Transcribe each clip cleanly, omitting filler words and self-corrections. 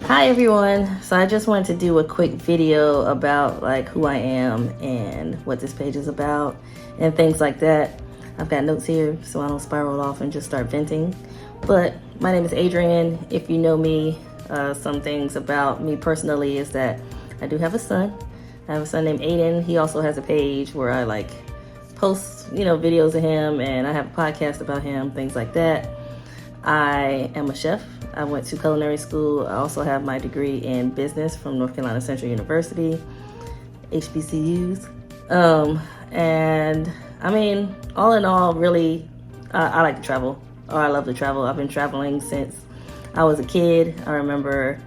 Hi everyone. So I just wanted to do a quick video about like who I am and what this page is about and things like that. I've got notes here so I don't spiral off and just start venting. But my name is Adrienne. If you know me, some things about me personally is that I do have a son. I have a son named Aiden. He also has a page where I like post, videos of him, and I have a podcast about him, things like that. I am a chef. I went to culinary school. I also have my degree in business from North Carolina Central University, HBCUs. And I mean, all in all, really, I like to travel, or I love to travel. I've been traveling since I was a kid. I remember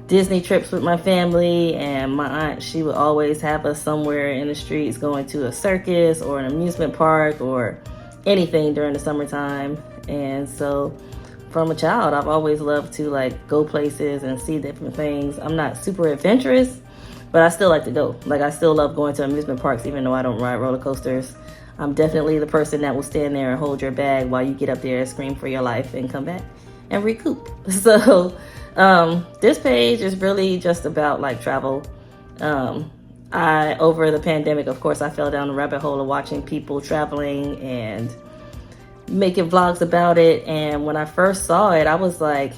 Disney trips with my family, and my aunt, she would always have us somewhere in the streets going to a circus or an amusement park or anything during the summertime. And so from a child, I've always loved to like go places and see different things. I'm not super adventurous, but I still like to go. Like I still love going to amusement parks, even though I don't ride roller coasters. I'm definitely the person that will stand there and hold your bag while you get up there and scream for your life and come back and recoup. So this page is really just about like travel. Over the pandemic, of course, I fell down the rabbit hole of watching people traveling and making vlogs about it. And when I first saw it, I was like,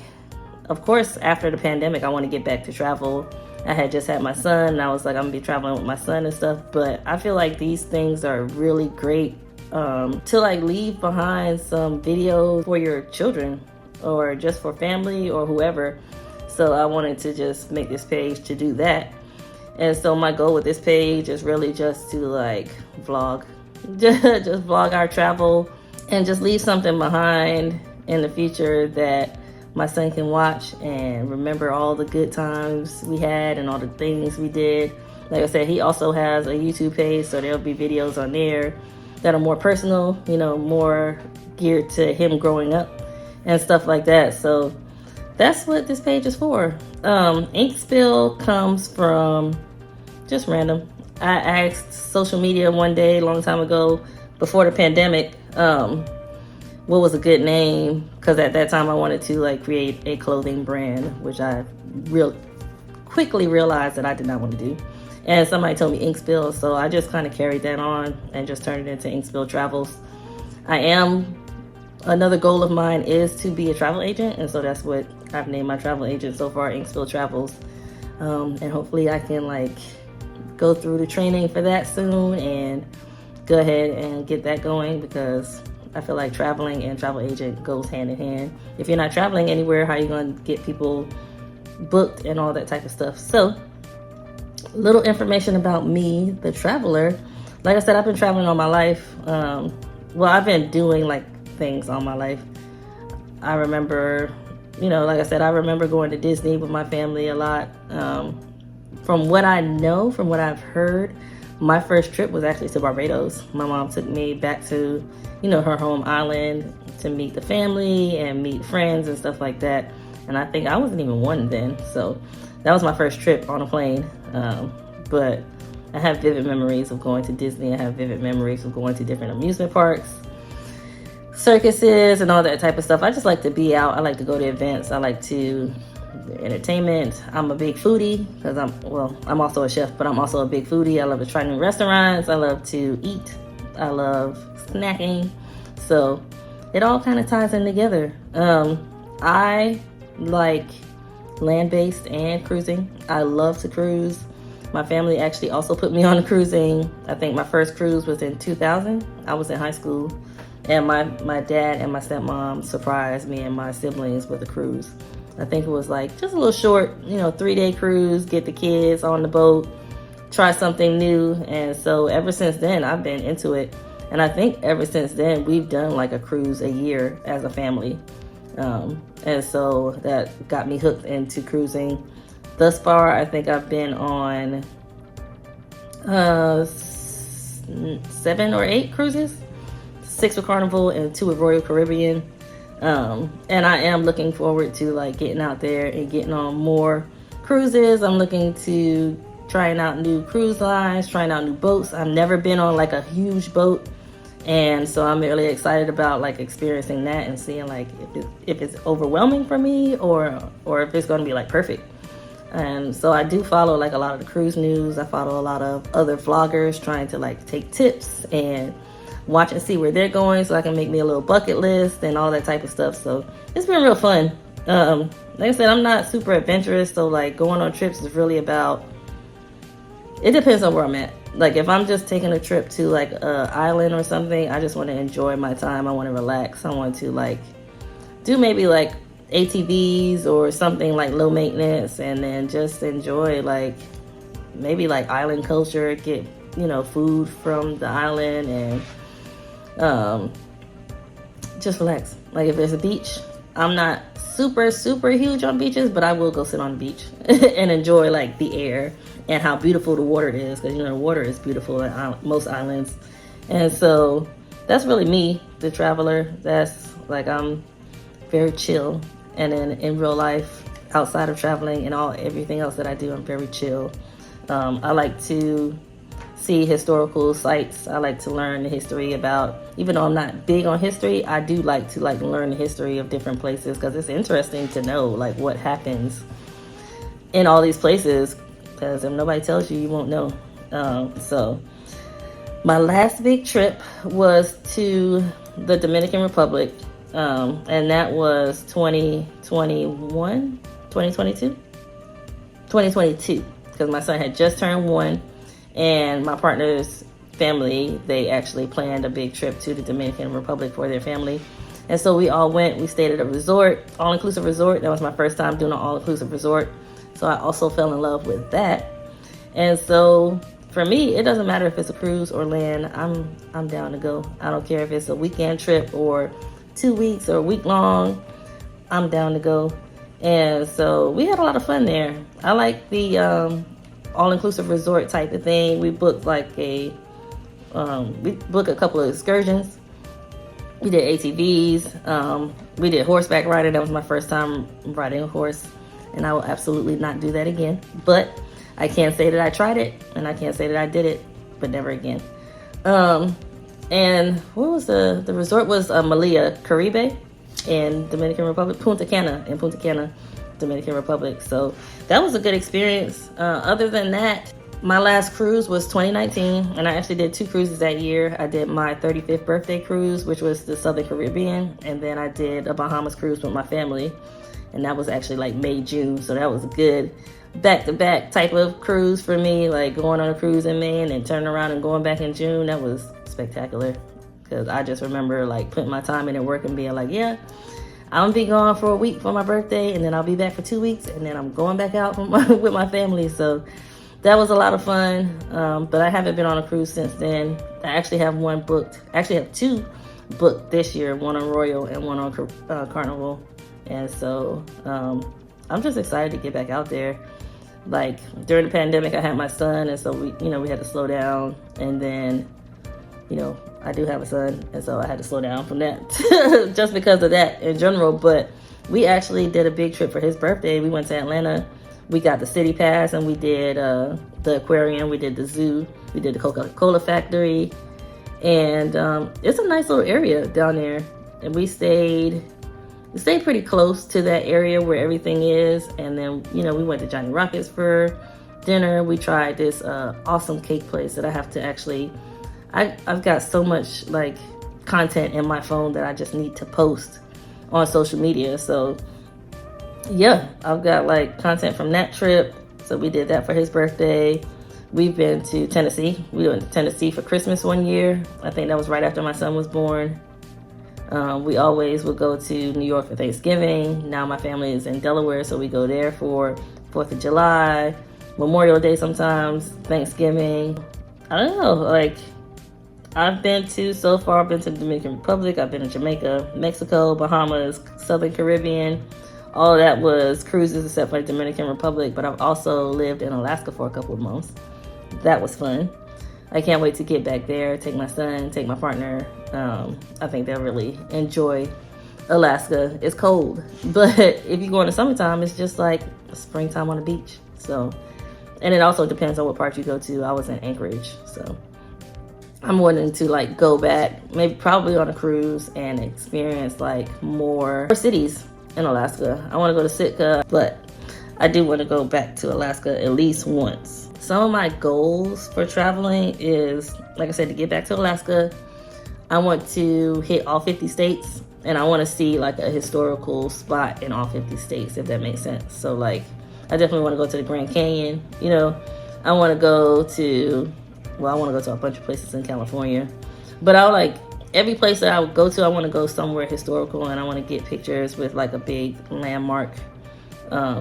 of course, after the pandemic, I want to get back to travel. I had just had my son, and I was like, I'm gonna be traveling with my son and stuff. But I feel like these things are really great to like leave behind some videos for your children or just for family or whoever. So I wanted to just make this page to do that. And so my goal with this page is really just to like vlog, just vlog our travel and just leave something behind in the future that my son can watch and remember all the good times we had and all the things we did. Like I said, he also has a YouTube page, so there'll be videos on there that are more personal, more geared to him growing up and stuff like that. So that's what this page is for. Inkspill comes from just random. I asked social media one day, a long time ago, before the pandemic, what was a good name, because at that time I wanted to like create a clothing brand, which I real quickly realized that I did not want to do. And somebody told me Inkspill, so I just kind of carried that on and just turned it into Inkspill Travels. Another goal of mine is to be a travel agent, and so that's what I've named my travel agent so far, Inkspill Travels. And hopefully I can like go through the training for that soon and go ahead and get that going, because I feel like traveling and travel agent goes hand in hand. If you're not traveling anywhere, how are you going to get people booked and all that type of stuff? So, little information about me, the traveler. Like I said, I've been traveling all my life. I've been doing like things all my life. I remember, like I said, I remember going to Disney with my family a lot. From what I know, from what I've heard, my first trip was actually to Barbados. My mom took me back to, her home island to meet the family and meet friends and stuff like that. And I think I wasn't even one then. So that was my first trip on a plane. But I have vivid memories of going to Disney. I have vivid memories of going to different amusement parks, circuses, and all that type of stuff. I just like to be out. I like to go to events. I like to entertainment. I'm a big foodie because I'm also a chef, but I'm also a big foodie. I love to try new restaurants. I love to eat. I love snacking. So it all kind of ties in together. I like land-based and cruising. I love to cruise. My family actually also put me on cruising. I think my first cruise was in 2000. I was in high school, and my dad and my stepmom surprised me and my siblings with a cruise. I think it was like just a little short, 3-day cruise, get the kids on the boat, try something new. And so ever since then, I've been into it. And I think ever since then, we've done like a cruise a year as a family. And so that got me hooked into cruising. Thus far, I think I've been on 7 or 8 cruises, 6 with Carnival and 2 with Royal Caribbean. And I am looking forward to like getting out there and getting on more cruises. I'm looking to trying out new cruise lines, trying out new boats. I've never been on like a huge boat. And so I'm really excited about like experiencing that and seeing like if it's overwhelming for me or if it's going to be like perfect. And so I do follow like a lot of the cruise news. I follow a lot of other vloggers trying to like take tips and watch and see where they're going so I can make me a little bucket list and all that type of stuff. So it's been real fun. Like I said, I'm not super adventurous, so like going on trips is really about, it depends on where I'm at. Like if I'm just taking a trip to like an island or something, I just want to enjoy my time. I want to relax. I want to like do maybe like ATVs or something like low maintenance, and then just enjoy like maybe like island culture, get, you know, food from the island, and just relax. Like if there's a beach, I'm not super huge on beaches, but I will go sit on the beach and enjoy like the air and how beautiful the water is, because you know the water is beautiful at most islands. And so that's really me, the traveler. That's like, I'm very chill, and then in real life, outside of traveling and everything else that I do, I'm very chill. I like to see historical sites. I like to learn the history about, even though I'm not big on history, I do like to like learn the history of different places, because it's interesting to know like what happens in all these places, because if nobody tells you, you won't know. So my last big trip was to the Dominican Republic, and that was 2022, because my son had just turned 1. And my partner's family, they actually planned a big trip to the Dominican Republic for their family. And so we all went. We stayed at a resort, all-inclusive resort. That was my first time doing an all-inclusive resort. So I also fell in love with that. And so for me, it doesn't matter if it's a cruise or land. I'm down to go. I don't care if it's a weekend trip or 2 weeks or a week long. I'm down to go. And so we had a lot of fun there. I like the all-inclusive resort type of thing. We booked like we booked a couple of excursions. We did ATVs. We did horseback riding. That was my first time riding a horse, and I will absolutely not do that again. But I can't say that I tried it, and I can't say that I did it, but never again. And what was the resort was Malia Caribe in Dominican Republic, Punta Cana, Dominican Republic. So that was a good experience. Other than that, my last cruise was 2019, and I actually did 2 cruises that year. I did my 35th birthday cruise, which was the Southern Caribbean, and then I did a Bahamas cruise with my family, and that was actually like May, June. So that was a good back-to-back type of cruise for me, like going on a cruise in May and then turning around and going back in June. That was spectacular, because I just remember like putting my time in at work and being like, yeah, I'm gonna be gone for a week for my birthday, and then I'll be back for 2 weeks, and then I'm going back out with my family. So that was a lot of fun. But I haven't been on a cruise since then. I actually have one booked. I actually have 2 booked this year, one on Royal and one on Carnival. And so I'm just excited to get back out there. Like during the pandemic, I had my son, and so we had to slow down. And then, I do have a son, and so I had to slow down from that just because of that in general. But we actually did a big trip for his birthday. We went to Atlanta. We got the city pass, and we did the aquarium. We did the zoo. We did the Coca-Cola factory. And it's a nice little area down there. And we stayed pretty close to that area where everything is. And then, we went to Johnny Rockets for dinner. We tried this awesome cake place that I have to actually... I've got so much like content in my phone that I just need to post on social media. So yeah, I've got like content from that trip. So we did that for his birthday. We've been to Tennessee. We went to Tennessee for Christmas one year. I think that was right after my son was born. We always would go to New York for Thanksgiving. Now my family is in Delaware, so we go there for 4th of July, Memorial Day sometimes, Thanksgiving. I don't know, like... I've been to the Dominican Republic, I've been to Jamaica, Mexico, Bahamas, Southern Caribbean. All of that was cruises except for the Dominican Republic, but I've also lived in Alaska for a couple of months. That was fun. I can't wait to get back there, take my son, take my partner. I think they'll really enjoy Alaska. It's cold, but if you go in the summertime, it's just like springtime on the beach. So, and it also depends on what part you go to. I was in Anchorage, so... I'm wanting to like go back, maybe probably on a cruise and experience like more cities in Alaska. I want to go to Sitka, but I do want to go back to Alaska at least once. Some of my goals for traveling is, like I said, to get back to Alaska. I want to hit all 50 states, and I want to see like a historical spot in all 50 states, if that makes sense. So like, I definitely want to go to the Grand Canyon. You know, I want to go to, well, I want to go to a bunch of places in California, but I would like, every place that I would go to, I want to go somewhere historical, and I want to get pictures with like a big landmark,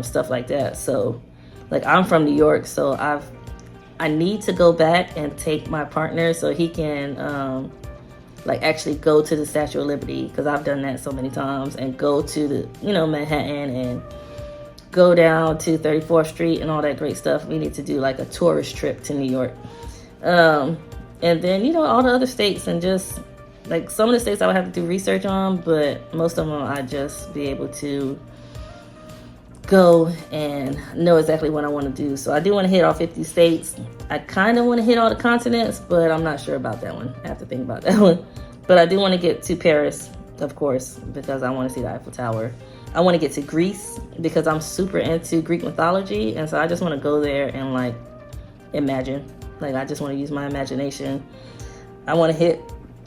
stuff like that. So like, I'm from New York, so I need to go back and take my partner so he can like actually go to the Statue of Liberty, because I've done that so many times, and go to the, you know, Manhattan, and go down to 34th Street and all that great stuff. We need to do like a tourist trip to New York. And then, you know, all the other states, and just like some of the states I would have to do research on, but most of them I just be able to go and know exactly what I want to do. So I do want to hit all 50 states. I kind of want to hit all the continents, but I'm not sure about that one. I have to think about that one. But I do want to get to Paris, of course, because I want to see the Eiffel Tower. I want to get to Greece because I'm super into Greek mythology, and so I just want to go there and like imagine. Like, I just want to use my imagination. I want to hit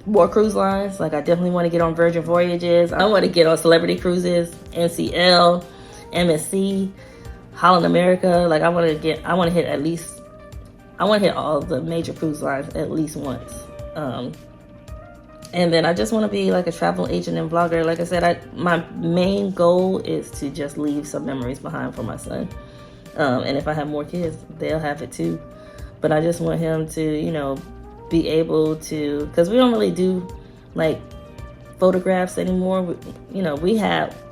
more cruise lines. Like, I definitely want to get on Virgin Voyages. I want to get on Celebrity Cruises, NCL, MSC, Holland America. Like, I want to hit all the major cruise lines at least once. And then I just want to be like a travel agent and vlogger. Like I said, my main goal is to just leave some memories behind for my son. And if I have more kids, they'll have it too. But I just want him to, you know, be able to, because we don't really do like photographs anymore. You know,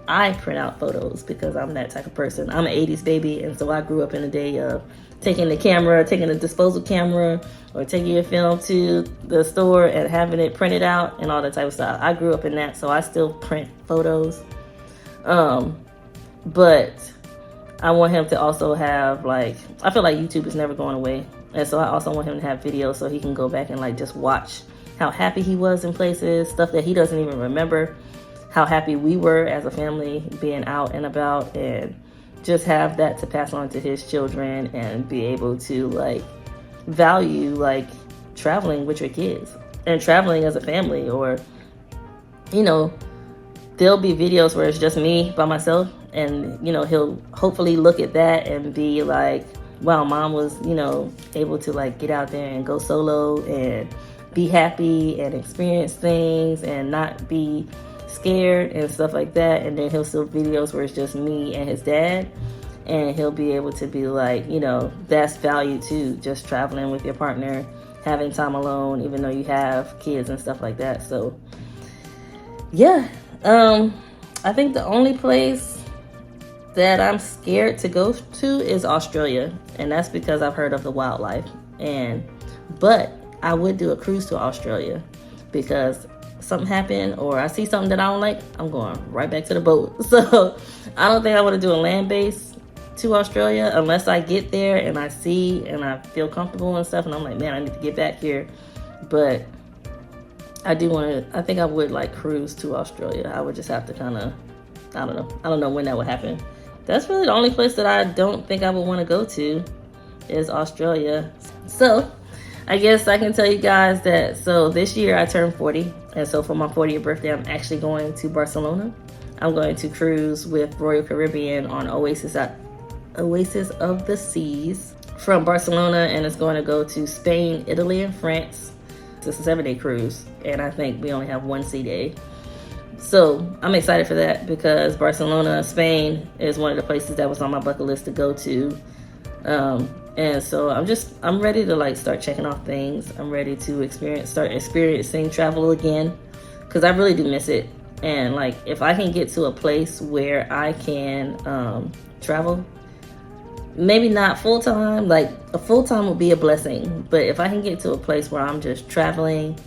I print out photos because I'm that type of person. I'm an 80s baby, and so I grew up in the day of taking a disposal camera, or taking your film to the store and having it printed out and all that type of stuff. I grew up in that, so I still print photos. But I want him to also have, like, I feel like YouTube is never going away. And so I also want him to have videos so he can go back and like just watch how happy he was in places, stuff that he doesn't even remember, how happy we were as a family being out and about, and just have that to pass on to his children, and be able to like value like traveling with your kids and traveling as a family. Or, you know, there'll be videos where it's just me by myself, and, you know, he'll hopefully look at that and be like, wow, mom was, you know, able to like get out there and go solo and be happy and experience things and not be scared and stuff like that. And then he'll see videos where it's just me and his dad, and he'll be able to be like, you know, that's value too, just traveling with your partner, having time alone, even though you have kids and stuff like that. So yeah, I think the only place that I'm scared to go to is Australia, and that's because I've heard of the wildlife. But I would do a cruise to Australia, because something happened or I see something that I don't like, I'm going right back to the boat. So I don't think I want to do a land base to Australia unless I get there and I see and I feel comfortable and stuff, and I'm like, man, I need to get back here. But I think I would like cruise to Australia. I would just have to kind of, I don't know when that would happen. That's really the only place that I don't think I would want to go to is Australia. So I guess I can tell you guys that, so this year I turned 40. And so for my 40th birthday, I'm actually going to Barcelona. I'm going to cruise with Royal Caribbean on Oasis of the Seas from Barcelona. And it's going to go to Spain, Italy, and France. It's a 7-day cruise. And I think we only have one sea day. So I'm excited for that, because Barcelona, Spain is one of the places that was on my bucket list to go to. And so I'm ready to like start checking off things. I'm ready to start experiencing travel again, because I really do miss it. And like, if I can get to a place where I can travel, maybe not full-time, like a full-time would be a blessing. But if I can get to a place where I'm just traveling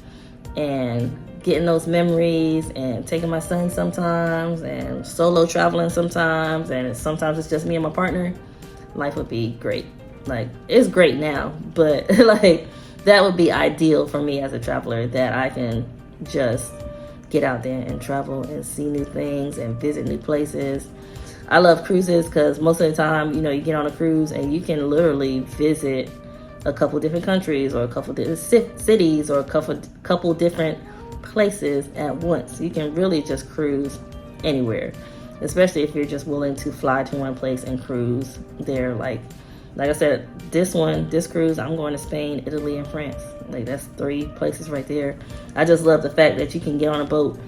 and getting those memories, and taking my son sometimes, and solo traveling sometimes, and sometimes it's just me and my partner, life would be great. Like, it's great now, but like, that would be ideal for me as a traveler, that I can just get out there and travel and see new things and visit new places. I love cruises because most of the time, you know, you get on a cruise and you can literally visit a couple different countries or a couple different cities or a couple different places at once. You can really just cruise anywhere, especially if you're just willing to fly to one place and cruise there. Like I said, this cruise, I'm going to Spain, Italy, and France. Like, that's 3 places right there. I just love the fact that you can get on a boat.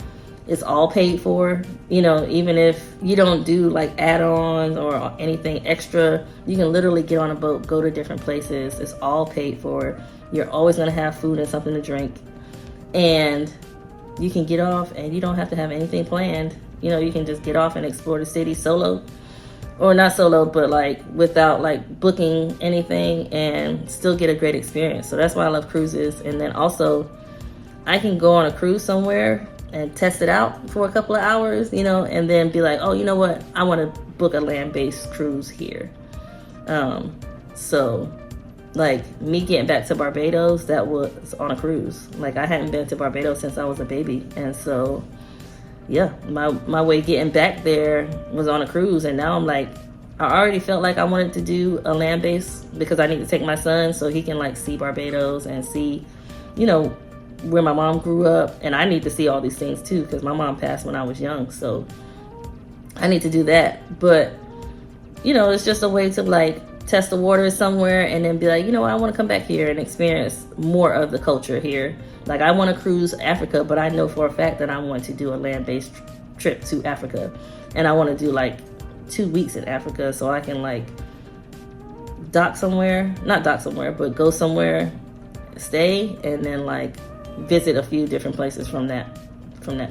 It's all paid for, you know, even if you don't do like add-ons or anything extra, you can literally get on a boat, go to different places. It's all paid for. You're always going to have food and something to drink. And you can get off and you don't have to have anything planned. You know, you can just get off and explore the city solo. Or not solo, but like without like booking anything, and still get a great experience. So that's why I love cruises. And then also, I can go on a cruise somewhere and test it out for a couple of hours, you know, and then be like, oh, you know what? I want to book a land-based cruise here. So like me getting back to Barbados, that was on a cruise. Like, I hadn't been to Barbados since I was a baby. And so, yeah, my way getting back there was on a cruise. And now I'm like, I already felt like I wanted to do a land-based because I need to take my son so he can like see Barbados and see, you know, where my mom grew up. And I need to see all these things too because my mom passed when I was young, so I need to do that. But, you know, it's just a way to like test the waters somewhere and then be like, you know what, I want to come back here and experience more of the culture here. Like, I want to cruise Africa, but I know for a fact that I want to do a land-based trip to Africa. And I want to do like 2 weeks in Africa so I can like not dock somewhere, but go somewhere, stay, and then like visit a few different places from that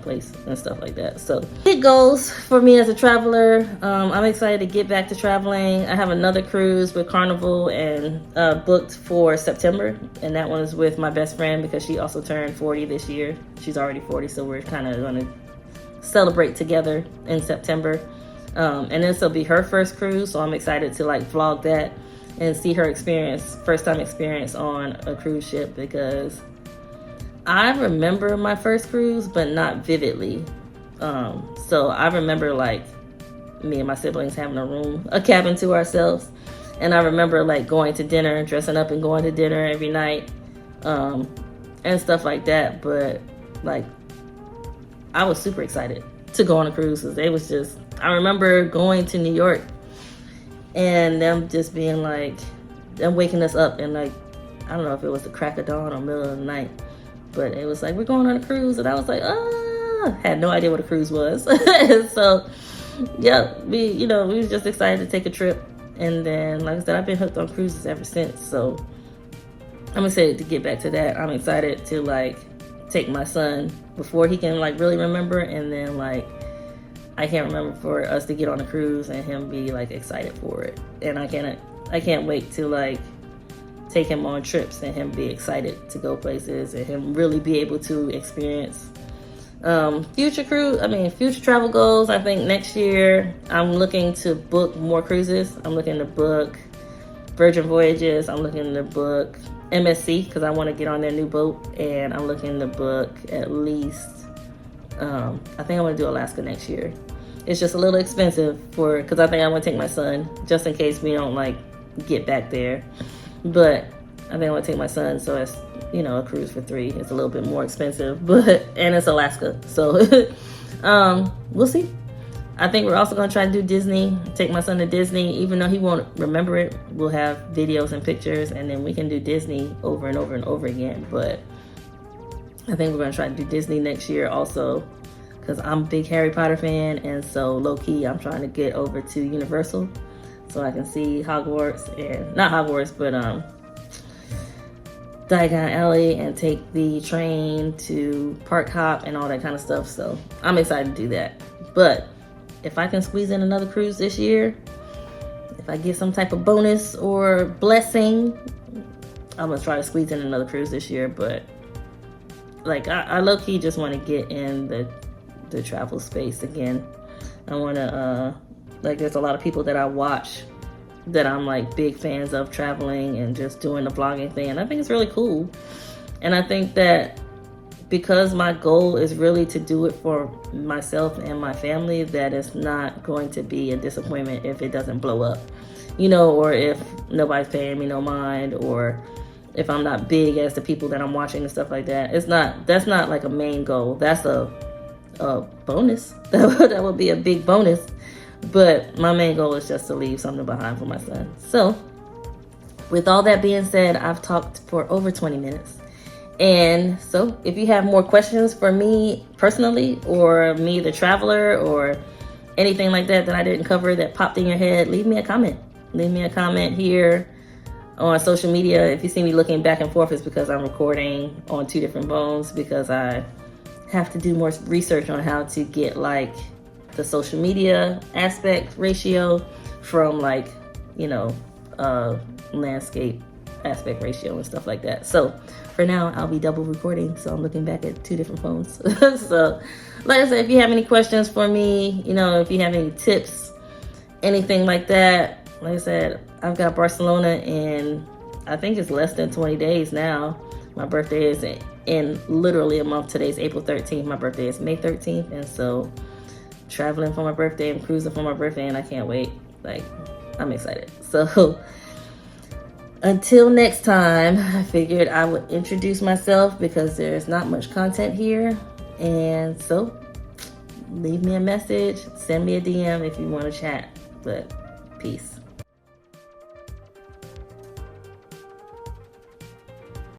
place and stuff like that. So it goes for me as a traveler. I'm excited to get back to traveling. I have another cruise with Carnival and booked for September, and that one is with my best friend because she also turned 40 this year. She's already 40, so we're kind of going to celebrate together in September. And this will be her first cruise, so I'm excited to like vlog that and see her first time experience on a cruise ship, because I remember my first cruise, but not vividly. So I remember like me and my siblings having a cabin to ourselves. And I remember like going to dinner, dressing up and going to dinner every night, and stuff like that. But like, I was super excited to go on a cruise. I remember going to New York and them just being like, them waking us up and like, I don't know if it was the crack of dawn or middle of the night, but it was like, we're going on a cruise. And I was like, had no idea what a cruise was. So yeah, we were just excited to take a trip. And then, like I said, I've been hooked on cruises ever since. So I'm excited to get back to that. I'm excited to like take my son before he can like really remember. And then like, I can't remember for us to get on a cruise and him be like excited for it. And I can't wait to like take him on trips and him be excited to go places and him really be able to experience future travel goals. I think next year I'm looking to book more cruises. I'm looking to book Virgin Voyages. I'm looking to book MSC because I want to get on their new boat, and I'm looking to book at least I think I want to do Alaska next year. It's just a little expensive because I think I want to take my son just in case we don't like get back there. But I think I want to take my son, so it's, a cruise for 3. It's a little bit more expensive, and it's Alaska. So we'll see. I think we're also going to try to do Disney, take my son to Disney, even though he won't remember it. We'll have videos and pictures, and then we can do Disney over and over and over again. But I think we're going to try to do Disney next year also, because I'm a big Harry Potter fan, and so low-key I'm trying to get over to Universal so I can see Hogwarts, and not Hogwarts, but Diagon Alley, and take the train to Park Hop and all that kind of stuff. So I'm excited to do that. But if I can squeeze in another cruise this year, if I get some type of bonus or blessing, I'm gonna try to squeeze in another cruise this year. But like, I low-key just want to get in the travel space again. I want to like, there's a lot of people that I watch that I'm like big fans of traveling and just doing the vlogging thing, and I think it's really cool. And I think that because my goal is really to do it for myself and my family, that it's not going to be a disappointment if it doesn't blow up, you know, or if nobody's paying me no mind, or if I'm not big as the people that I'm watching and stuff like that. That's not like a main goal. That's a bonus. That would be a big bonus. But my main goal is just to leave something behind for my son. So with all that being said, I've talked for over 20 minutes. And so if you have more questions for me personally, or me the traveler, or anything like that I didn't cover that popped in your head, leave me a comment. Leave me a comment here on social media. If you see me looking back and forth, it's because I'm recording on 2 different phones, because I have to do more research on how to get like the social media aspect ratio from like, you know, landscape aspect ratio and stuff like that. So for now, I'll be double recording, so I'm looking back at 2 different phones. So like I said, if you have any questions for me, you know, if you have any tips, anything like that, like I said, I've got Barcelona in, I think it's less than 20 days now. My birthday is in literally a month. Today's April 13th. My birthday is May 13th. And so traveling for my birthday and cruising for my birthday, and I can't wait. Like, I'm excited. So until next time, I figured I would introduce myself because there's not much content here. And so leave me a message, send me a DM if you want to chat. But peace.